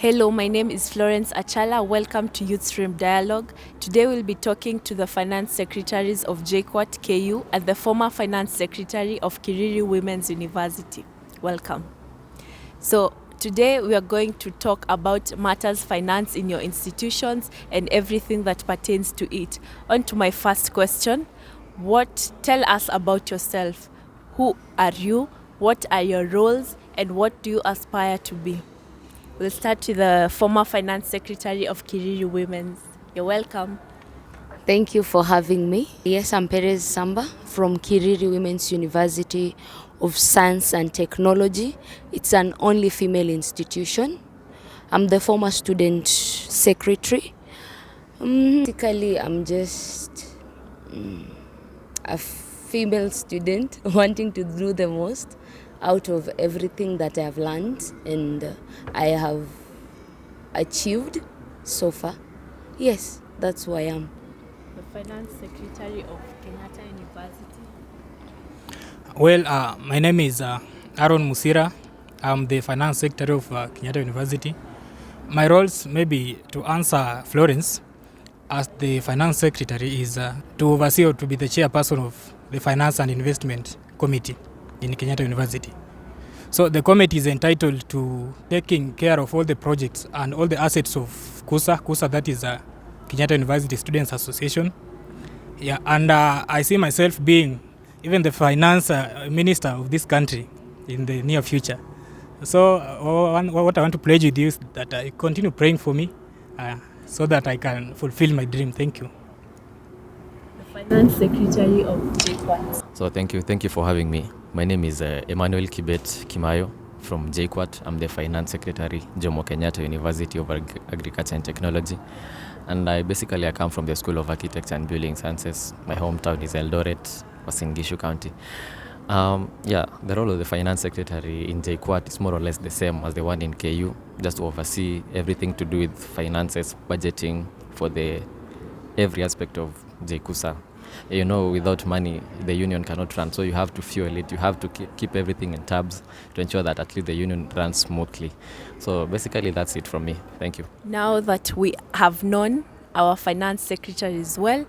Hello, my name is Florence Achala. Welcome to Youth Stream Dialogue. Today we'll be talking to the Finance Secretaries of JKUAT KU and the former Finance Secretary of Kiriri Women's University. Welcome. So today we are going to talk about matters finance in your institutions and everything that pertains to it. On to my first question. Tell us about yourself. Who are you? What are your roles? And what do you aspire to be? We'll start with the former Finance Secretary of Kiriri Women's. You're welcome. Thank you for having me. Yes, I'm Perez Samba from Kiriri Women's University of Science and Technology. It's an only female institution. I'm the former student secretary. Basically, I'm just a female student wanting to do the most out of everything that I have learned and I have achieved so far. Yes, that's who I am. The Finance Secretary of Kenyatta University. Well, my name is Aaron Musira. I'm the Finance Secretary of Kenyatta University. My roles, maybe to answer Florence, as the Finance Secretary is to oversee or to be the chairperson of the Finance and Investment Committee in Kenyatta University. So the committee is entitled to taking care of all the projects and all the assets of KUSA. KUSA, that is Kenyatta University Students Association. Yeah, and I see myself being even the finance minister of this country in the near future. So what I want to pledge with you is that I continue praying for me so that I can fulfill my dream. Thank you. The Finance Secretary of JKUAT. So thank you for having me. My name is Emmanuel Kibet Kimayo from JKUAT. I'm the Finance Secretary, Jomo Kenyatta University of Agriculture and Technology. And I come from the School of Architecture and Building Sciences. My hometown is Eldoret, Uasin Gishu County. The role of the Finance Secretary in JKUAT is more or less the same as the one in KU, just to oversee everything to do with finances, budgeting for every aspect of JKUSA. You know, without money, the union cannot run. So you have to fuel it. You have to keep everything in tabs to ensure that at least the union runs smoothly. So basically, that's it from me. Thank you. Now that we have known our Finance Secretary as well,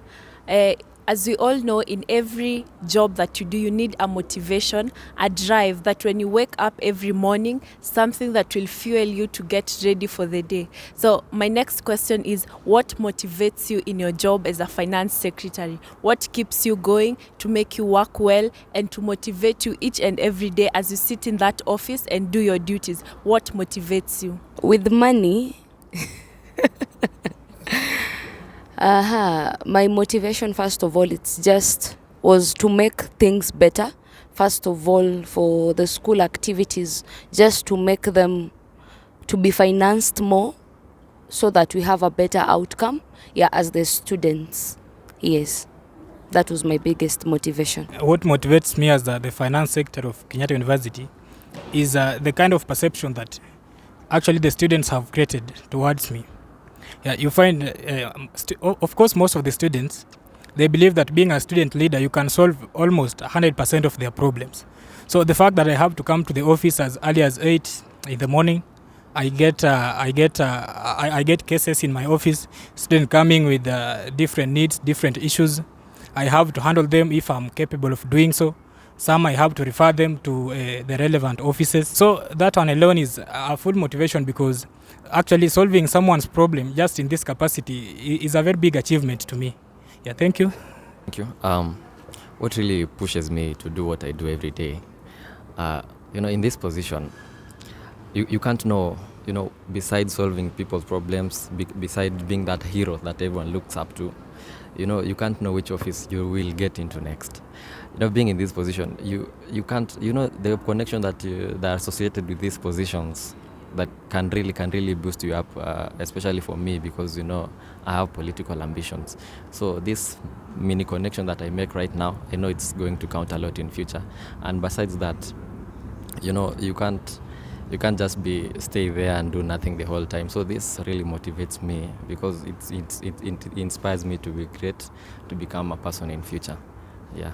as we all know, in every job that you do, you need a motivation, a drive that when you wake up every morning, something that will fuel you to get ready for the day. So my next question is, what motivates you in your job as a finance secretary? What keeps you going to make you work well and to motivate you each and every day as you sit in that office and do your duties? What motivates you? With money, my motivation, first of all, was to make things better. First of all, for the school activities, just to make them to be financed more so that we have a better outcome, as the students. Yes, that was my biggest motivation. What motivates me as the Finance Secretary of Kenyatta University is the kind of perception that actually the students have created towards me. Yeah, you find, of course, most of the students, they believe that being a student leader, you can solve almost 100% of their problems. So the fact that I have to come to the office as early as 8 in the morning, I get cases in my office, students coming with different needs, different issues. I have to handle them if I'm capable of doing so. Some I have to refer them to the relevant offices. So that one alone is a full motivation, because actually solving someone's problem just in this capacity is a very big achievement to me. Yeah, thank you. Thank you. What really pushes me to do what I do every day, in this position, you can't know, besides solving people's problems, besides being that hero that everyone looks up to, you can't know which office you will get into next. Being in this position, you can't, the connection that are associated with these positions that can really boost you up, especially for me, because I have political ambitions. So this mini connection that I make right now, I know it's going to count a lot in future. And besides that, you can't just stay there and do nothing the whole time. So this really motivates me, because it inspires me to be great, to become a person in future. Yeah.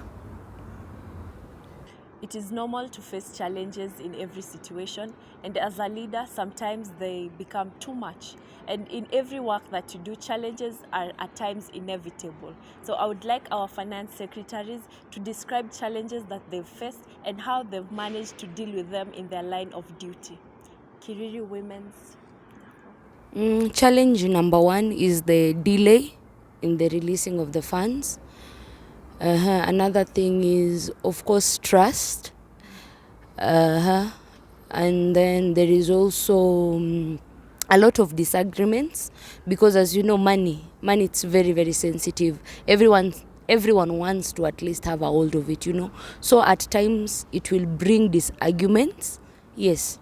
It is normal to face challenges in every situation, and as a leader, sometimes they become too much. And in every work that you do, challenges are at times inevitable. So I would like our finance secretaries to describe challenges that they've faced and how they've managed to deal with them in their line of duty. Kiriri Women's. Challenge number one is the delay in the releasing of the funds. Another thing is, of course, trust. And then there is also a lot of disagreements, because as you know, money it's very, very sensitive. Everyone wants to at least have a hold of it, so at times it will bring disarguments. Yes.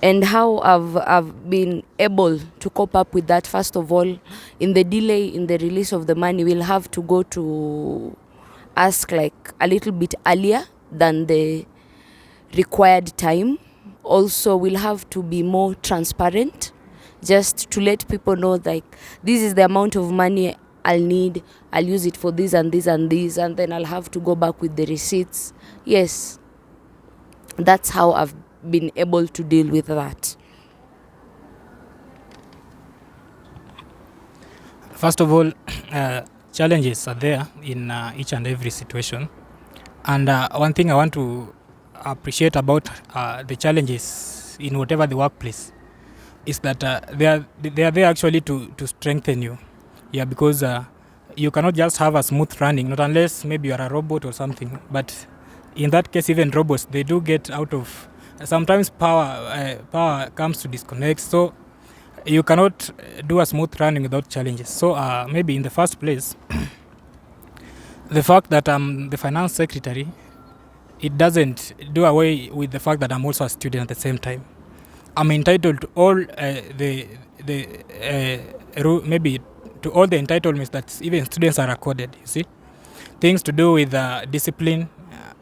And how I've been able to cope up with that, first of all, in the delay in the release of the money, we'll have to go to ask like a little bit earlier than the required time. Also, we'll have to be more transparent, just to let people know, like, this is the amount of money I'll need, I'll use it for this and this and this, and then I'll have to go back with the receipts. Yes, that's how I've been able to deal with that. First of all, challenges are there in each and every situation. And one thing I want to appreciate about the challenges in whatever the workplace is that they are there actually to strengthen you. Yeah, because you cannot just have a smooth running, not unless maybe you are a robot or something. But in that case, even robots, they do get out of, sometimes power comes to disconnect. So you cannot do a smooth running without challenges. So maybe in the first place, the fact that I'm the finance secretary, it doesn't do away with the fact that I'm also a student at the same time. I'm entitled to all maybe to all the entitlements that even students are accorded. You see, things to do with discipline.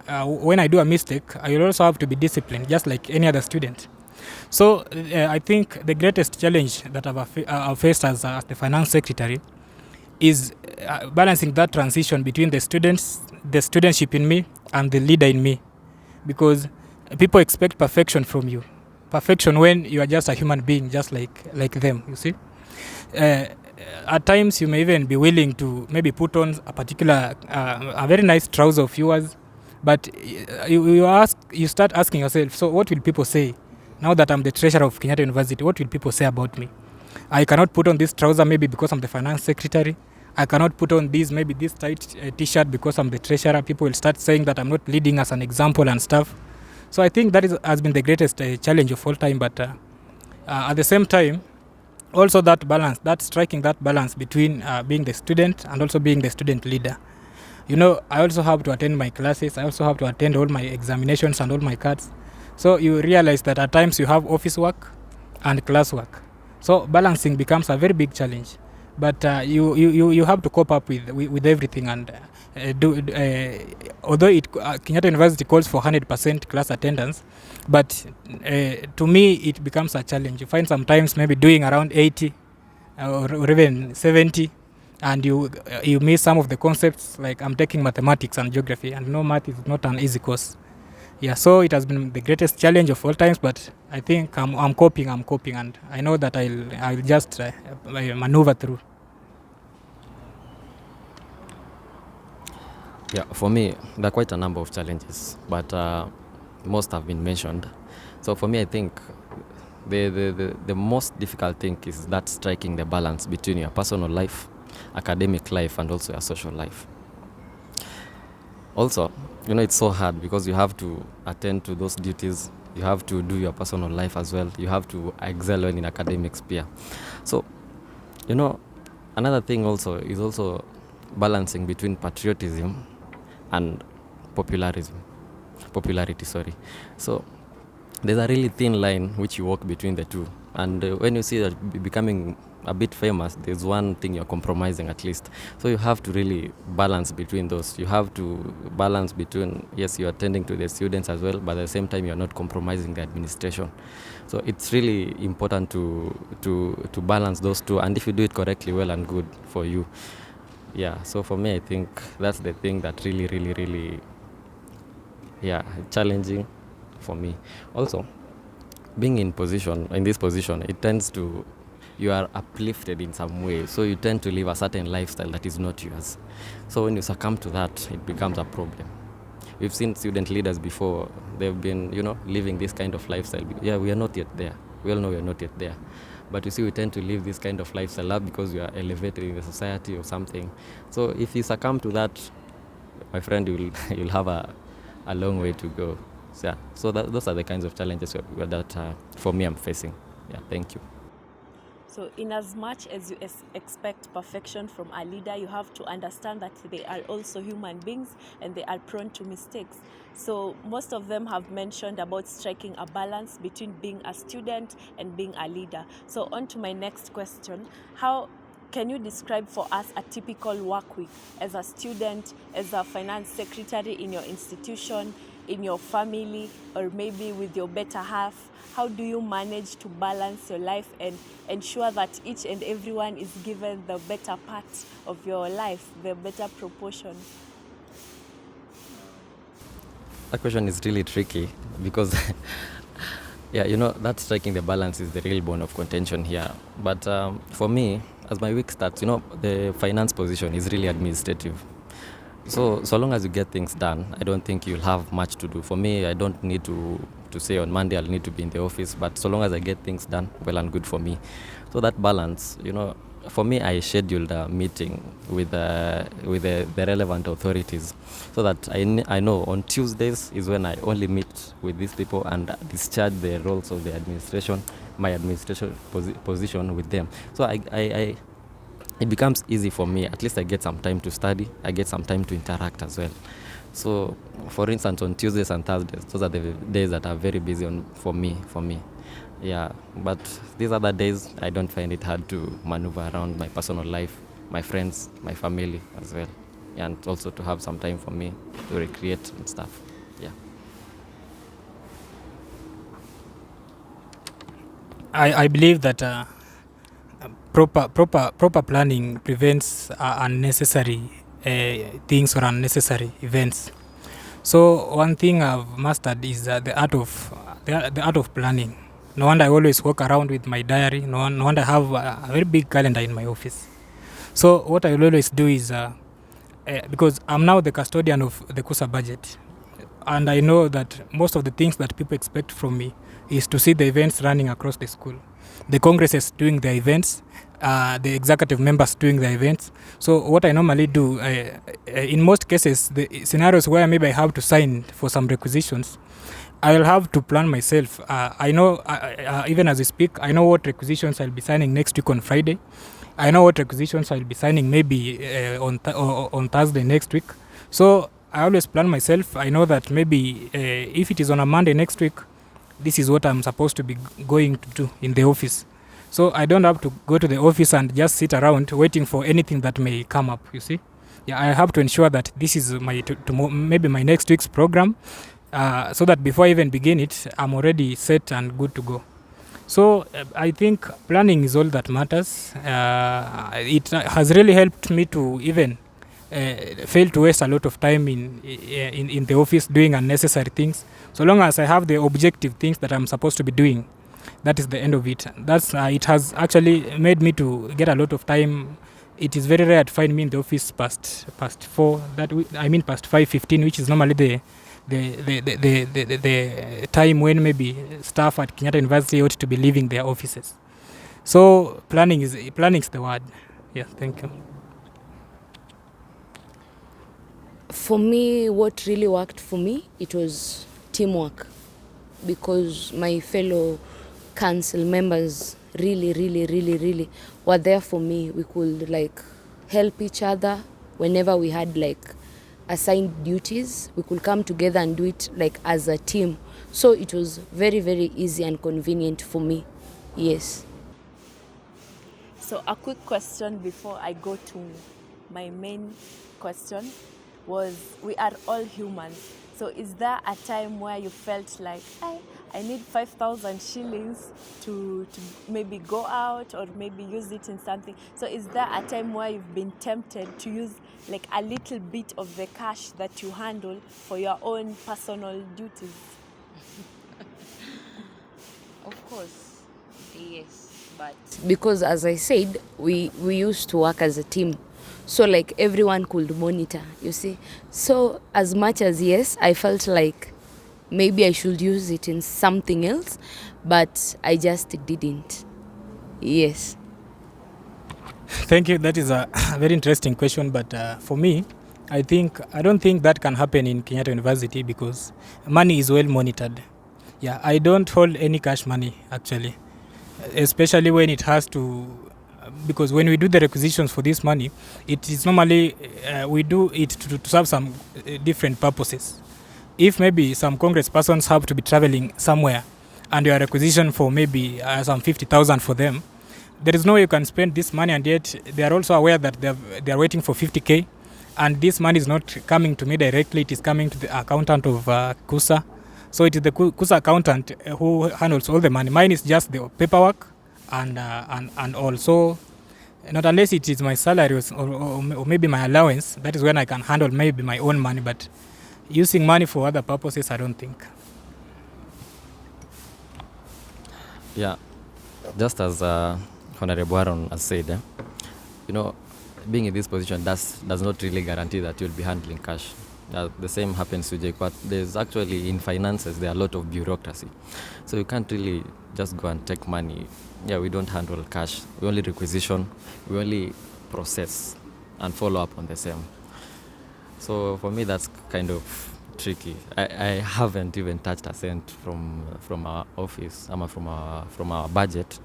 When I do a mistake, I will also have to be disciplined, just like any other student. So I think the greatest challenge that I've faced as the finance secretary is balancing that transition between the studentship in me and the leader in me, because people expect perfection from you. Perfection when you are just a human being, just like them, you see. At times you may even be willing to maybe put on a particular, a very nice trouser of yours, but you start asking yourself, so what will people say? Now that I'm the treasurer of Kenyatta University, what will people say about me? I cannot put on this trouser maybe because I'm the finance secretary. I cannot put on this tight t-shirt because I'm the treasurer. People will start saying that I'm not leading as an example and stuff. So I think that has been the greatest challenge of all time. But at the same time, also that balance, striking that balance between being the student and also being the student leader. I also have to attend my classes. I also have to attend all my examinations and all my cards. So you realize that at times you have office work and class work. So balancing becomes a very big challenge. But you have to cope up with everything and although Kenyatta University calls for 100% class attendance, but to me it becomes a challenge. You find sometimes maybe doing around 80 or even 70, and you miss some of the concepts. Like I'm taking mathematics and geography, and math is not an easy course. Yeah, so it has been the greatest challenge of all times, but I think I'm coping, and I know that I'll just maneuver through. Yeah, for me, there are quite a number of challenges, but most have been mentioned. So for me, I think the most difficult thing is that striking the balance between your personal life, academic life, and also your social life. Also, it's so hard because you have to attend to those duties. You have to do your personal life as well. You have to excel in academic sphere. So, another thing also is also balancing between patriotism and popularity. So there's a really thin line which you walk between the two. And when you see that becoming a bit famous, there's one thing you're compromising at least. So you have to really balance between those. You have to balance between, yes, you're attending to the students as well, but at the same time you're not compromising the administration. So it's really important to balance those two, and if you do it correctly, well and good for you. Yeah, so for me, I think that's the thing that really yeah, challenging for me. Also, being in this position, it tends to, you are uplifted in some way, so you tend to live a certain lifestyle that is not yours. So when you succumb to that, it becomes a problem. We've seen student leaders before, they've been, living this kind of lifestyle. Yeah, we are not yet there. We all know we are not yet there. But you see, we tend to live this kind of lifestyle not because we are elevated in the society or something. So if you succumb to that, my friend, you'll have a long way to go. So, yeah, so those are the kinds of challenges that for me I'm facing. Yeah, thank you. So in as much as you expect perfection from a leader, you have to understand that they are also human beings and they are prone to mistakes. So most of them have mentioned about striking a balance between being a student and being a leader. So on to my next question. How can you describe for us a typical work week as a student, as a finance secretary in your institution, in your family, or maybe with your better half? How do you manage to balance your life and ensure that each and everyone is given the better part of your life, the better proportion? That question is really tricky because, yeah, that striking the balance is the real bone of contention here. But for me, as my week starts, the finance position is really administrative. So long as you get things done, I don't think you'll have much to do. For me, I don't need to say on Monday I'll need to be in the office, but so long as I get things done, well and good for me. So that balance, for me, I scheduled a meeting with the relevant authorities so that I know on Tuesdays is when I only meet with these people and discharge the roles of the administration, my administration position with them. So it becomes easy for me. At least I get some time to study. I get some time to interact as well. So, for instance, on Tuesdays and Thursdays, those are the days that are very busy for me. Yeah, but these other days, I don't find it hard to maneuver around my personal life, my friends, my family as well. And also to have some time for me to recreate and stuff. Yeah. I believe that proper planning prevents unnecessary things or unnecessary events. So one thing I've mastered is the art of planning. No wonder I always walk around with my diary. No wonder I have a very big calendar in my office. So what I will always do is because I'm now the custodian of the KUSA budget, and I know that most of the things that people expect from me is to see the events running across the school, the congresses doing their events, the executive members doing their events. So what I normally do, in most cases, the scenarios where maybe I have to sign for some requisitions, I'll have to plan myself. I know, even as we speak, I know what requisitions I'll be signing next week on Friday. I know what requisitions I'll be signing maybe on Thursday next week. So I always plan myself. I know that maybe if it is on a Monday next week, this is what I'm supposed to be going to do in the office. So I don't have to go to the office and just sit around waiting for anything that may come up, you see. Yeah, I have to ensure that this is maybe my next week's program, so that before I even begin it, I'm already set and good to go. So I think planning is all that matters. It has really helped me to even fail to waste a lot of time in the office doing unnecessary things. So long as I have the objective things that I'm supposed to be doing, that is the end of it. It has actually made me to get a lot of time. It is very rare to find me in the office past 4. Past 5:15, which is normally the time when maybe staff at Kenyatta University ought to be leaving their offices. So planning is the word. Yeah, thank you. For me, what really worked for me, it was teamwork, because my fellow council members really were there for me. We could help each other whenever we had assigned duties. We could come together and do it as a team. So it was very easy and convenient for me. Yes. So a quick question before I go to my main question was, we are all humans. So is there a time where you felt like, I need 5,000 shillings to maybe go out or maybe use it in something. So is there a time where you've been tempted to use like a little bit of the cash that you handle for your own personal duties? Of course, yes, but because as I said, we used to work as a team, so like everyone could monitor, you see. So as much as yes, I felt like maybe I should use it in something else, but I just didn't. Yes. Thank you. That is a very interesting question. But for me, I don't think that can happen in Kenyatta University because money is well monitored. Yeah, I don't hold any cash money actually, especially when it has to, because when we do the requisitions for this money, it is normally we do it to serve some different purposes. If maybe some Congress persons have to be traveling somewhere and you are requisition for maybe some 50,000 for them, there is no way you can spend this money, and yet they are also aware that they are waiting for 50k, and this money is not coming to me directly, it is coming to the accountant of KUSA. So it is the KUSA accountant who handles all the money. Mine is just the paperwork and also, not unless it is my salary or maybe my allowance, that is when I can handle maybe my own money, but using money for other purposes, I don't think. Yeah, just as Honorable Aaron has said, being in this position does not really guarantee that you'll be handling cash. The same happens to JKUAT. There's actually, in finances, there are a lot of bureaucracy. So you can't really just go and take money. Yeah, we don't handle cash. We only requisition, we only process and follow up on the same. So for me, that's kind of tricky. I haven't even touched a cent from our office, from our budget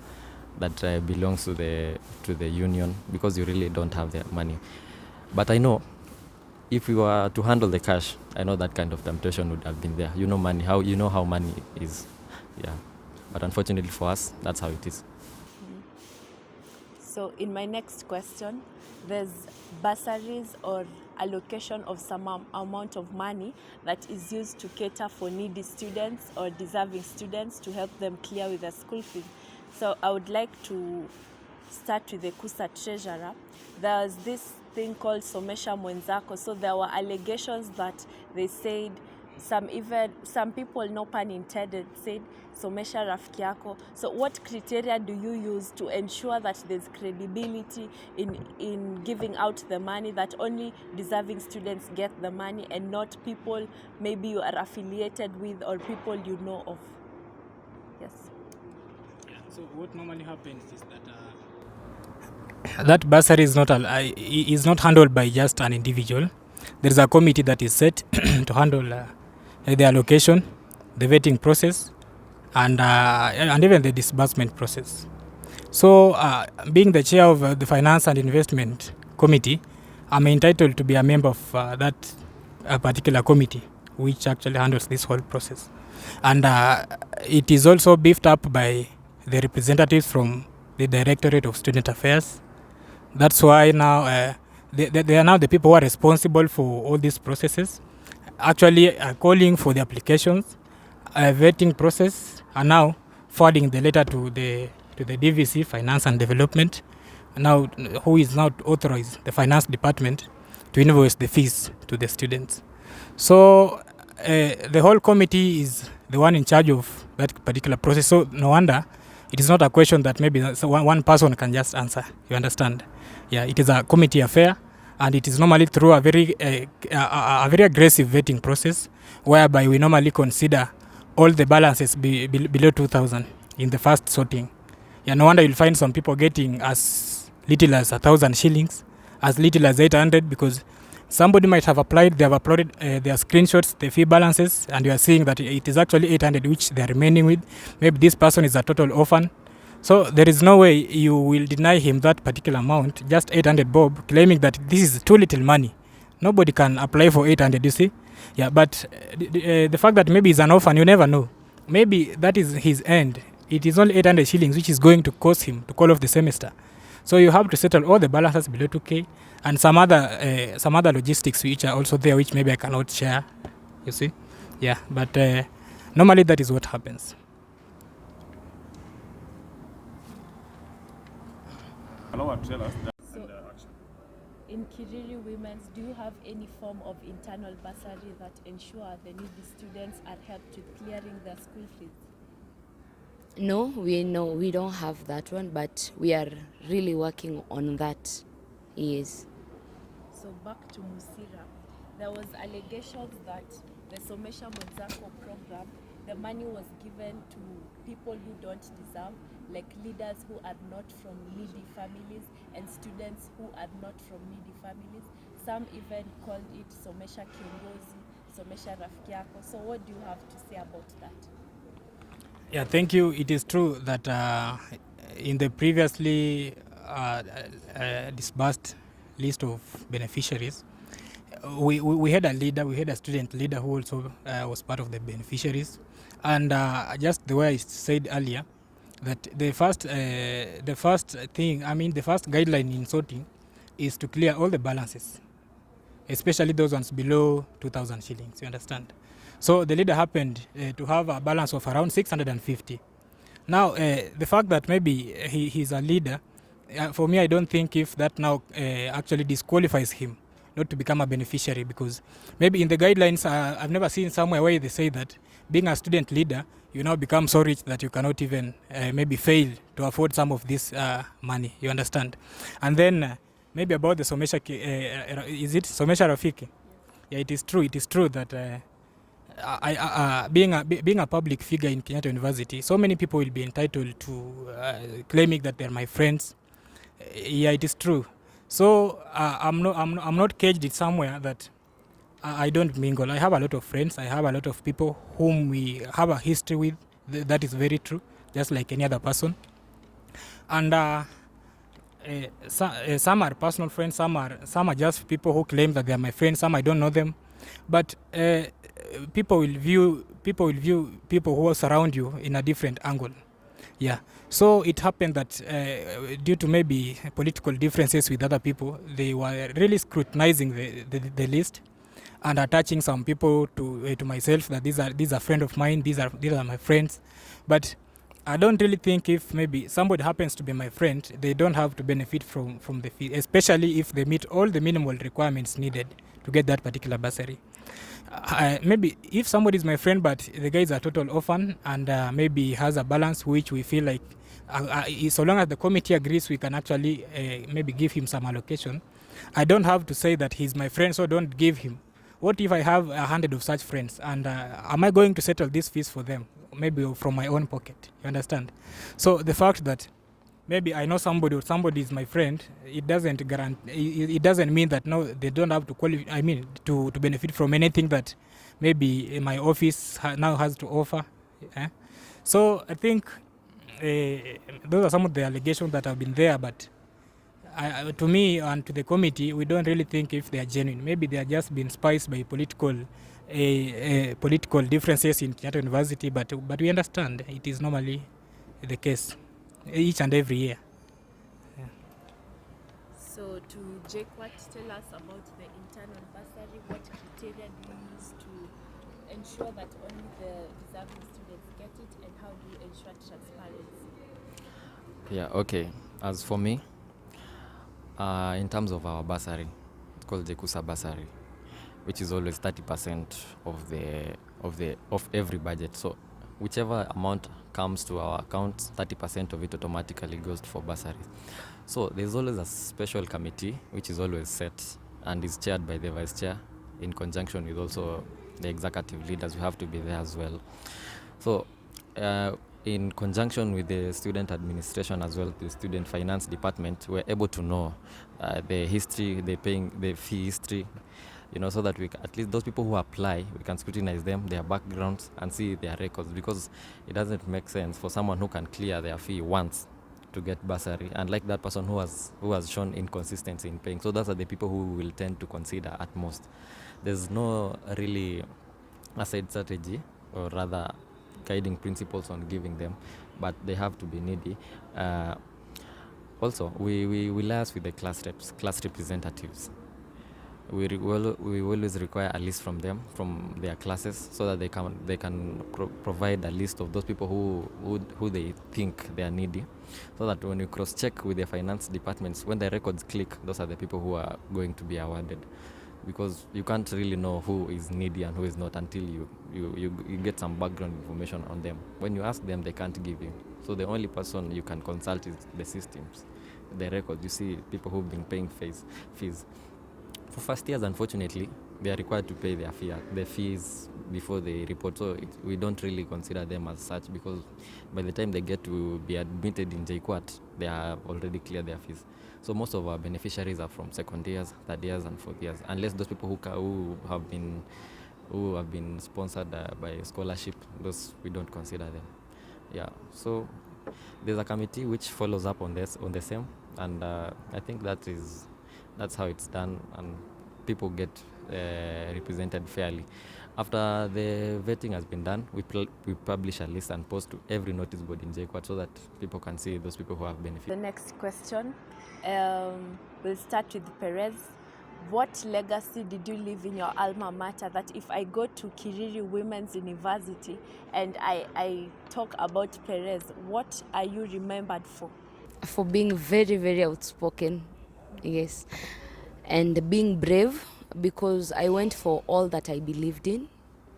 that belongs to the union, because you really don't have the money. But I know if we were to handle the cash, I know that kind of temptation would have been there. How money is. Yeah. But unfortunately for us, that's how it is. So in my next question, there's bursaries or allocation of some amount of money that is used to cater for needy students or deserving students to help them clear with their school fees. So I would like to start with the KUSA treasurer. There was this thing called Somesha Mwenzako. So there were allegations that they said some people, no pun intended, said Somesha rafiki yako. So what criteria do you use to ensure that there's credibility in giving out the money, that only deserving students get the money and not people maybe you are affiliated with or people you know of? Yes. Yeah, so what normally happens is that bursary is not handled by just an individual. There is a committee that is set to handle the allocation, the vetting process, and even the disbursement process. So, being the chair of the Finance and Investment Committee, I'm entitled to be a member of that particular committee, which actually handles this whole process. And it is also beefed up by the representatives from the Directorate of Student Affairs. That's why now they are now the people who are responsible for all these processes, actually calling for the applications, vetting process, and now forwarding the letter to the DVC, Finance and Development, now who is now authorized the Finance Department to invoice the fees to the students. So the whole committee is the one in charge of that particular process. So no wonder it is not a question that maybe one person can just answer. You understand? Yeah, it is a committee affair, and it is normally through a very aggressive vetting process, whereby we normally consider all the balances below 2,000 in the first sorting. Yeah, no wonder you'll find some people getting as little as 1,000 shillings, as little as 800, because somebody might have applied, they have uploaded their screenshots, the fee balances, and you are seeing that it is actually 800 which they are remaining with. Maybe this person is a total orphan. So there is no way you will deny him that particular amount, just 800 bob, claiming that this is too little money. Nobody can apply for 800, you see. Yeah, but the fact that maybe he's an orphan, you never know. Maybe that is his end. It is only 800 shillings, which is going to cost him to call off the semester. So you have to settle all the balances below 2K and some other logistics which are also there, which maybe I cannot share, you see. Yeah, but Normally, that is what happens. So, in Kiriri Women's, do you have any form of internal bursary that ensure the needy students are helped with clearing their school fees? No, we don't have that one, but we are really working on that. Yes. So back to Musira, there was allegations that the Somesha Mwenzako program, the money was given to people who don't deserve, like leaders who are not from needy families and students who are not from needy families. Some even called it Somesha Kiongozi, Somesha Rafiki Yako. So what do you have to say about that? Yeah, thank you. It is true that in the previously disbursed list of beneficiaries, we had a leader, we had a student leader who also was part of the beneficiaries. And just the way I said earlier, that the first guideline in sorting is to clear all the balances, especially those ones below 2,000 shillings, you understand? So the leader happened to have a balance of around 650. Now, the fact that maybe he's a leader, for me, I don't think if that now actually disqualifies him not to become a beneficiary, because maybe in the guidelines, I've never seen somewhere where they say that being a student leader, you now become so rich that you cannot even maybe fail to afford some of this money, you understand? And then maybe about the Somesha, is it Somesha Rafiki? Yeah, it is true that being a public figure in Kenyatta University, so many people will be entitled to claiming that they're my friends. Yeah, it is true. So I'm not caged in somewhere that I don't mingle. I have a lot of friends. I have a lot of people whom we have a history with. That is very true, just like any other person. And some are personal friends. Some are just people who claim that they are my friends. Some I don't know them, but people will view people who surround you in a different angle. Yeah. So it happened that due to maybe political differences with other people, they were really scrutinizing the list and attaching some people to myself, that these are friends of mine, these are my friends. But I don't really think if maybe somebody happens to be my friend, they don't have to benefit from the fee, especially if they meet all the minimal requirements needed to get that particular bursary. Maybe if somebody is my friend but the guy is a total orphan and maybe has a balance which we feel like so long as the committee agrees, we can actually maybe give him some allocation. I don't have to say that he's my friend, so don't give him. What if I have 100 of such friends, and am I going to settle these fees for them, maybe from my own pocket? You understand? So the fact that maybe I know somebody or somebody is my friend, it doesn't mean that no, they don't have to qualify. I mean, to benefit from anything that maybe my office now has to offer. Yeah? So I think those are some of the allegations that have been there, but to me and to the committee, we don't really think if they are genuine. Maybe they are just been spiced by political differences in Kenyatta University, but we understand it is normally the case each and every year. Yeah. So to JKUAT, tell us about the internal bursary. What criteria do you use to ensure that only the deserving students get it, and how do you ensure transparency? Yeah, okay. As for me, in terms of our bursary, it's called the KUSA bursary, which is always 30% of every budget. So whichever amount comes to our account, 30% of it automatically goes for bursaries. So there's always a special committee which is always set and is chaired by the vice chair in conjunction with also the executive leaders who have to be there as well. So in conjunction with the student administration as well, the student finance department, we're able to know the history, the fee history, so that we at least those people who apply, we can scrutinize them, their backgrounds, and see their records, because it doesn't make sense for someone who can clear their fee once to get bursary, and like that person who has shown inconsistency in paying. So those are the people who will tend to consider at most. There's no really a side strategy, or rather guiding principles on giving them, but they have to be needy. Also, we liaise with the class representatives. we always require a list from them, from their classes, so that they can provide a list of those people who they think they are needy, so that when you cross check with the finance departments, when the records click, those are the people who are going to be awarded, because you can't really know who is needy and who is not until you get some background information on them. When you ask them, they can't give you. So the only person you can consult is the systems, the records. You see people who've been paying fees. For first years, unfortunately, they are required to pay their fees before they report. So we don't really consider them as such, because by the time they get to be admitted in JKUAT, they have already cleared their fees. So most of our beneficiaries are from second years, third years, and fourth years, unless those people who have been sponsored by a scholarship. Those we don't consider them. Yeah. So there's a committee which follows up on the same, and I think that's how it's done, and people get represented fairly. After the vetting has been done, we publish a list and post to every notice board in JKUAT, so that people can see those people who have benefited. The next question, we'll start with Perez. What legacy did you leave in your alma mater that if I go to Kiriri Women's University and I talk about Perez, what are you remembered for? For being very, very outspoken, yes, and being brave, because I went for all that I believed in.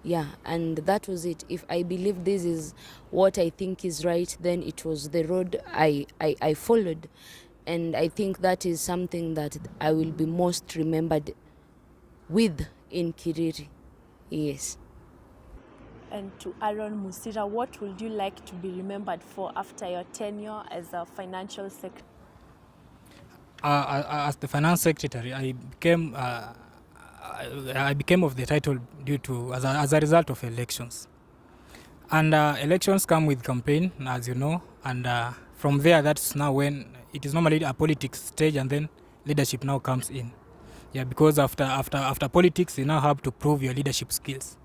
Yeah, and that was it. If I believe this is what I think is right, then it was the road I followed. And I think that is something that I will be most remembered with in Kiriri. Yes. And to Aaron Musira, what would you like to be remembered for after your tenure as a financial secretary? As the finance secretary, I became of the title due to as a result of elections. And elections come with campaign, as you know, and from there, that's now when it is normally a politics stage, and then leadership now comes in. Yeah, because after politics, you now have to prove your leadership skills.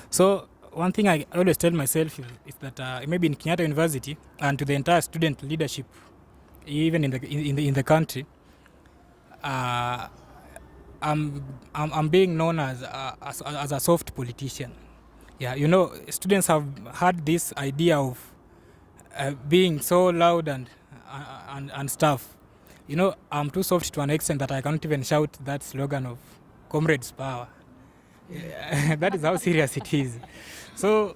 So one thing I always tell myself is that maybe in Kenyatta University and to the entire student leadership, even in the country, I'm being known as a soft politician. Yeah, you know, students have had this idea of being so loud and stuff. You know, I'm too soft to an extent that I can't even shout that slogan of comrades power. Yeah, that is how serious it is. So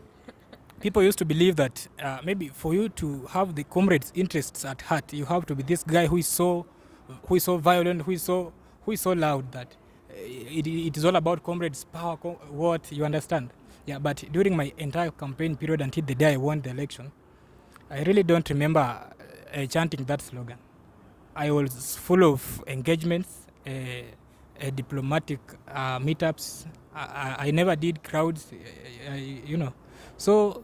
people used to believe that maybe for you to have the comrades' interests at heart, you have to be this guy who is so violent, who is so loud that it is all about comrades power. What you understand? Yeah, but during my entire campaign period until the day I won the election, I really don't remember chanting that slogan. I was full of engagements, diplomatic meetups. I never did crowds, you know. So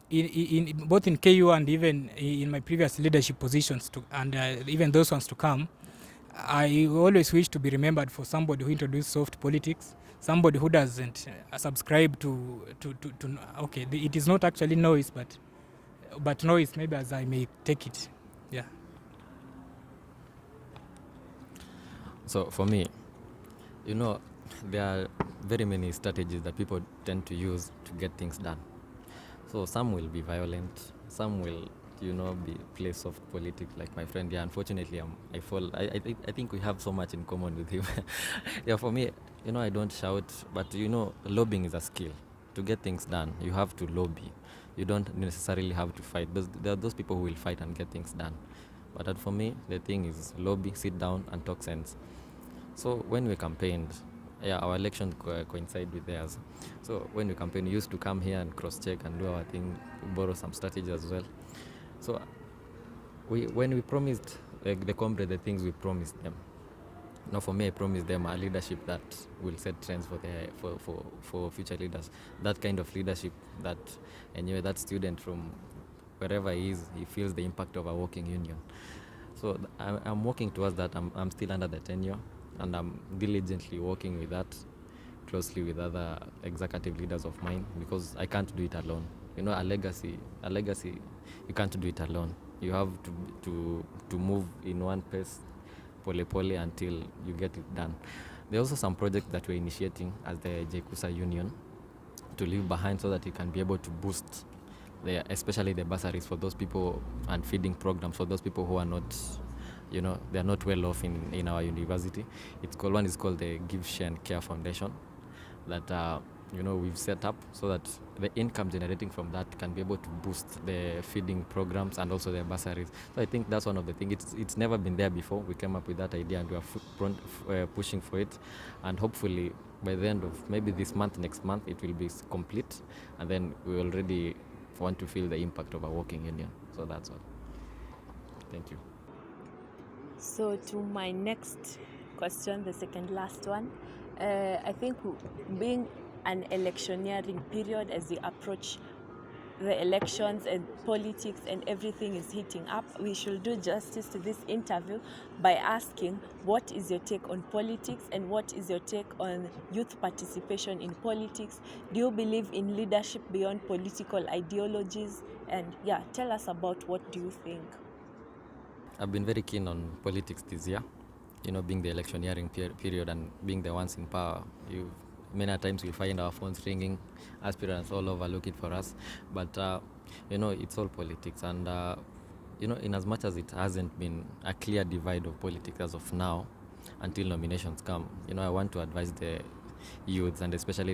in both in KU and even in my previous leadership positions, and even those ones to come, I always wish to be remembered for somebody who introduced soft politics, somebody who doesn't subscribe to okay, it is not actually noise, but noise maybe as I may take it. Yeah. So for me, you know, there are very many strategies that people tend to use to get things done. So some will be violent, some will, you know, play soft politics, like my friend. Yeah, unfortunately, I think we have so much in common with him. Yeah, for me, you know, I don't shout, but you know, lobbying is a skill. To get things done, you have to lobby. You don't necessarily have to fight. There are those people who will fight and get things done. But for me, the thing is lobby, sit down and talk sense. So when we campaigned, yeah, our election coincide with theirs. So when we campaigned, we used to come here and cross-check and do our thing, borrow some strategies as well. So when we promised the comrades the things we promised them. Now for me, I promised them a leadership that will set trends for future leaders. That kind of leadership that, anyway, that student from wherever he is, he feels the impact of a working union. So I'm working towards that. I'm still under the tenure, and I'm diligently working with that, closely with other executive leaders of mine, because I can't do it alone. You know, a legacy, you can't do it alone. You have to move in one pace, pole until you get it done. There are also some projects that we're initiating as the JKUSA Union to leave behind so that it can be able to boost especially the bursaries for those people and feeding programs for those people who are not, they are not well off in our university. One is called the Give, Share and Care Foundation that we've set up so that the income generating from that can be able to boost the feeding programs and also the bursaries. So I think that's one of the things. It's never been there before. We came up with that idea and we are pushing for it, and hopefully by the end of maybe this month, next month, it will be complete, and then we already want to feel the impact of our working union. So that's all. Thank you. So to my next question, the second last one, I think being an electioneering period as we approach the elections and politics and everything is heating up, we should do justice to this interview by asking what is your take on politics and what is your take on youth participation in politics. Do you believe in leadership beyond political ideologies? And tell us about what do you think. I've been very keen on politics this year, being the electioneering period and being the ones in power. Many times we find our phones ringing, aspirants all over looking for us, but it's all politics, and in as much as it hasn't been a clear divide of politics as of now until nominations come, I want to advise the youths and especially